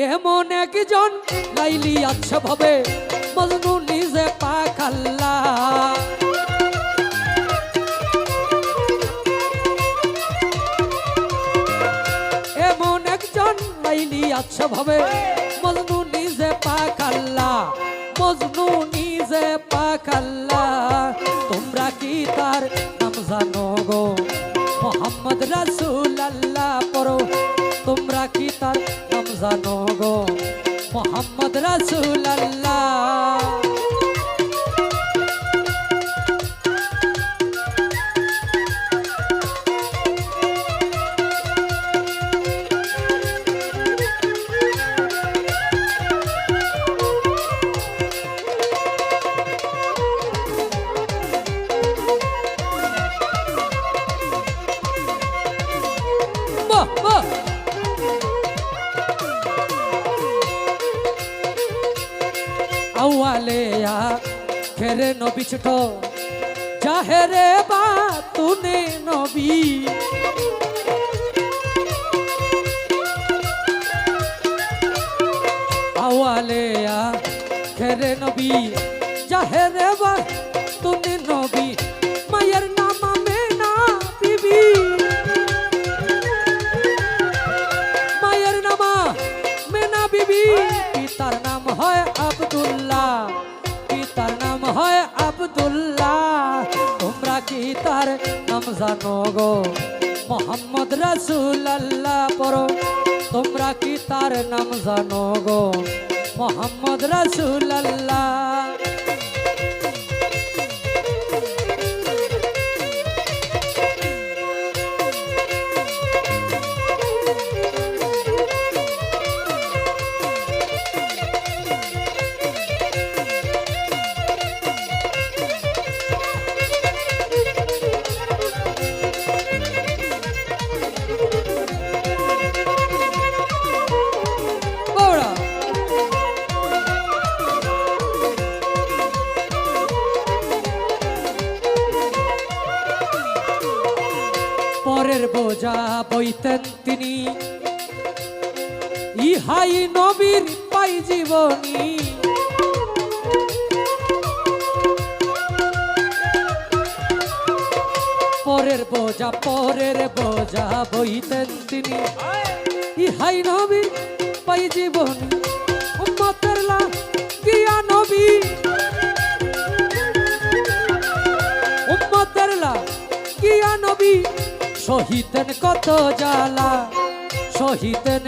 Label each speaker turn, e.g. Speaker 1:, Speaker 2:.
Speaker 1: এমন একজন লাইলি আচ্ছা ভাবে মজনু নিজে পাখাল্লা। এমন একজন লাইলি আচ্ছা ভাবে মজনু নিজে পাখাল্লা, মজনু নিজে পাখাল্লা। তোমরা কি তার নাম জানো গো? মোহাম্মদ রাসূলুল্লাহ পড়ো। তোমরা কি তার নাম জানো গো? মোহাম্মদ রাসূলুল্লাহ। আওয়ালেয়া খেরে নবী ছোট জাহেরে বা তুনে নবী। আওয়ালেয়া খেরে নবী জাহেরে বা তুনে নবী। মায়ের নাম মেনা বিবি, মায়ের নাম মেনা বিবি। পিতার নাম হয় আব্দুল্লাহ, পিতার নাম হয় আব্দুল্লাহ। তোমরা কি তার নাম জানো গো? মোহাম্মদ রাসূলুল্লাহ পড়ো। তোমরা কি তার নাম জানো গো? মোহাম্মদ রাসূলুল্লাহ। পরের বোঝা বইতেন তিনি, ইহাই নবীর পাই জীবনী। পরের বোঝা বইতেন তিনি, ইহাই নবীর পাই জীবনী। উম্মতের লাগিয়া নবী, উম্মতের লাগিয়া নবী সহিতেন কত জ্বালা, সহিতেন